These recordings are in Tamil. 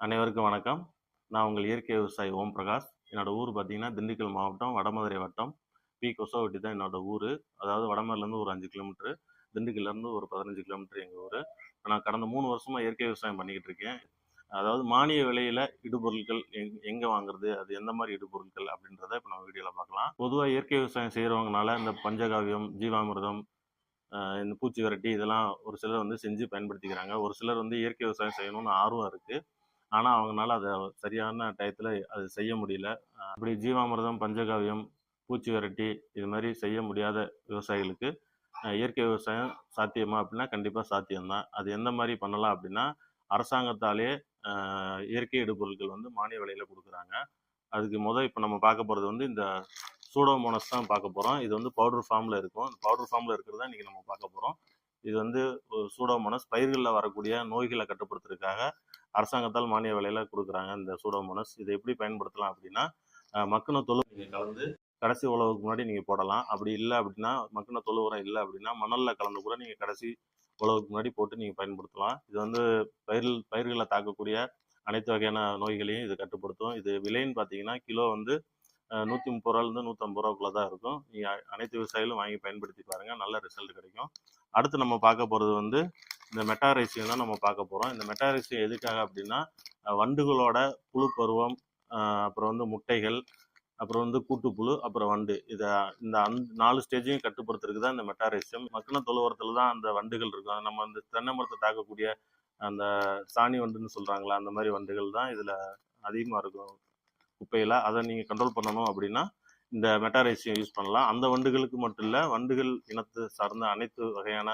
அனைவருக்கும் வணக்கம். நான் உங்கள் இயற்கை விவசாயி ஓம் பிரகாஷ். என்னோட ஊர் பார்த்தீங்கன்னா, திண்டுக்கல் மாவட்டம், வடமதுரை வட்டம், கொசவட்டி தான் என்னோட ஊரு. அதாவது வடமதுரையிலேருந்து ஒரு 5 கிலோமீட்டரு, திண்டுக்கல்லேருந்து ஒரு 15 கிலோமீட்டர் எங்க ஊரு. நான் கடந்த 3 வருஷமா இயற்கை விவசாயம் பண்ணிக்கிட்டு இருக்கேன். அதாவது மானிய விலையில இடுபொருட்கள் எங்க வாங்குறது? அது எந்த மாரி இடுபொருட்கள்? அப்படின்றத இப்ப நம்ம வீடியோல பார்க்கலாம். பொதுவா இயற்கை விவசாயம் செய்றவங்கனால இந்த பஞ்சகாவியம், ஜீவாமிர்தம், இந்த பூச்சி விரட்டி இதெல்லாம் ஒரு சிலர் வந்து செஞ்சு பயன்படுத்திக்கிறாங்க. ஒரு சிலர் வந்து இயற்கை விவசாயம் செய்யணும்னு ஆர்வம் இருக்கு. ஆனா, அவங்கனால அத சரியான டயத்துல அது செய்ய முடியல. இப்படி ஜீவாமிர்தம், பஞ்சகாவியம், பூச்சி விரட்டி இது மாரி செய்ய முடியாத விவசாயிகளுக்கு இயற்கை விவசாயம் சாத்தியமா அப்படின்னா, கண்டிப்பா சாத்தியம் தான். அது எந்த மாரி பண்ணலாம் அப்படின்னா, அரசாங்கத்தாலேயே இயற்கை இடுபொருட்கள் வந்து மானிய விலையில குடுக்குறாங்க. அதுக்கு இப்ப நம்ம பார்க்க போறது வந்து இந்த சூடோமோனாஸ் தான் பார்க்க போறோம். இது வந்து பவுடர் ஃபார்ம்ல இருக்கும். பவுடர் ஃபார்ம்ல இருக்கிறது தான் இன்னைக்கு நம்ம பார்க்க போறோம். இது வந்து ஒரு சூடோமோனாஸ் பயிர்கள்ல வரக்கூடிய நோய்களை கட்டுப்படுத்துறதுக்காக அரசாங்கத்தால் மானிய விலையில குடுக்குறாங்க இந்த சூடோமோனாஸ். இதை எப்படி பயன்படுத்தலாம் அப்படின்னா, மக்குன தொழு நீங்க கலந்து கடைசி உழவுக்கு முன்னாடி நீங்க போடலாம். அப்படி இல்ல அப்படின்னா, மக்குன தொழு உரம் இல்ல அப்படின்னா, மணல்ல கலந்து கூட நீங்க கடைசி உழவுக்கு முன்னாடி போட்டு நீங்க பயன்படுத்தலாம். இது வந்து பயிர்களை தாக்கக்கூடிய அனைத்து வகையான நோய்களையும் இது கட்டுப்படுத்தும். இது விலைன்னு பார்த்தீங்கன்னா, கிலோ வந்து ரூ. 130 ரூ. 150 தான் இருக்கும். நீங்க அனைத்து விவசாயிகளும் வாங்கி பயன்படுத்தி பாருங்க. நல்ல ரிசல்ட் கிடைக்கும். அடுத்து நம்ம பார்க்க போறது வந்து இந்த மெட்டாரைசியம் தான் நம்ம பார்க்க போறோம். இந்த மெட்டாரைசியம் எதுக்காக அப்படின்னா, வண்டுகளோட புழு பருவம், அப்புறம் வந்து முட்டைகள், அப்புறம் வந்து கூட்டுப்புழு, அப்புறம் வண்டு. இந்த 4 ஸ்டேஜையும் கட்டுப்படுத்துறதுக்கு தான் இந்த மெட்டாரைசியம். மக்குன தொழு உரத்துல தான் அந்த வண்டுகள் இருக்கும். நம்ம அந்த தென்னை மரத்தை தாக்கக்கூடிய அந்த சாணி வண்டுன்னு சொல்றாங்களா, அந்த மாதிரி வண்டுகள் தான் இதுல அதிகமா இருக்கும் குப்பையில. அதை நீங்க கண்ட்ரோல் பண்ணணும் அப்படின்னா இந்த மெட்டாரைசியம் யூஸ் பண்ணலாம். அந்த வண்டுகளுக்கு மட்டும் இல்ல, வண்டுகள் இனத்தை சார்ந்த அனைத்து வகையான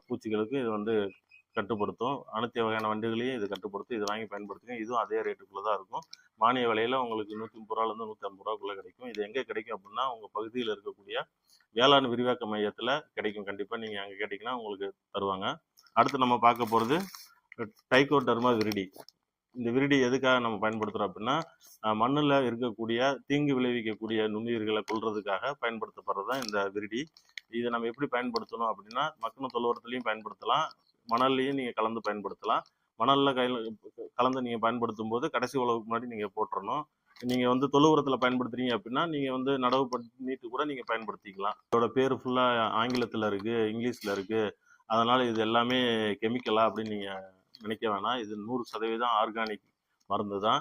பூச்சிகளுக்கு இது வந்து கட்டுப்படுத்தும். அனைத்து வகையான வண்டுகளையும் இது கட்டுப்படுத்தும். இது வாங்கி பயன்படுத்துங்க. இதுவும் அதே ரேட்டுக்குள்ள தான் இருக்கும். மானிய விலையில உங்களுக்கு ரூ. 130 ரூ. 150 கிடைக்கும். இது எங்க கிடைக்கும் அப்படின்னா, உங்க பகுதியில் இருக்கக்கூடிய வேளாண் விரிவாக்க மையத்துல கிடைக்கும். கண்டிப்பா நீங்க அங்க கேட்டீங்கன்னா உங்களுக்கு தருவாங்க. அடுத்து நம்ம பார்க்க போறது டைகோடர்மா விரிடி. இந்த விரிடி எதுக்காக நம்ம பயன்படுத்துறோம் அப்படின்னா, மண்ணுல இருக்கக்கூடிய தீங்கு விளைவிக்கக்கூடிய நுண்ணுயிர்களை கொல்றதுக்காக பயன்படுத்தப்படுறது தான் இந்த விரிடி. இதை நம்ம எப்படி பயன்படுத்தணும் அப்படின்னா, மக்குன தொழு உரத்துலையும் பயன்படுத்தலாம், மணல்லையும் நீங்க கலந்து பயன்படுத்தலாம். மணல்ல கலந்து நீங்க பயன்படுத்தும் போது கடைசி உழவுக்கு முன்னாடி நீங்க போட்டுறணும். நீங்க வந்து தொழு உரத்துல பயன்படுத்துறீங்க அப்படின்னா, நீங்க வந்து நடவு பண்ணிட்டு கூட நீங்க பயன்படுத்திக்கலாம். இதோட பேர் ஃபுல்லா ஆங்கிலத்துல இருக்கு, இங்கிலீஷ்ல இருக்கு. அதனால இது எல்லாமே கெமிக்கலா அப்படின்னு நீங்க நினைக்க வேணாம். இது 100% ஆர்கானிக் மருந்து தான்.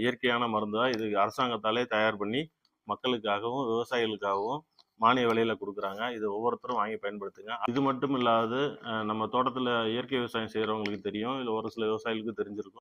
இயற்கையான மருந்து தான். இது அரசாங்கத்தாலே தயார் பண்ணி மக்களுக்காகவும் விவசாயிகளுக்காகவும் மானிய விலையில கொடுக்குறாங்க. இது ஒவ்வொருத்தரும் வாங்கி பயன்படுத்துங்க. இது மட்டும் இல்லாது நம்ம தோட்டத்துல இயற்கை விவசாயம் செய்யறவங்களுக்கு தெரியும், இல்லை ஒரு சில விவசாயிகளுக்கு தெரிஞ்சிருக்கும்.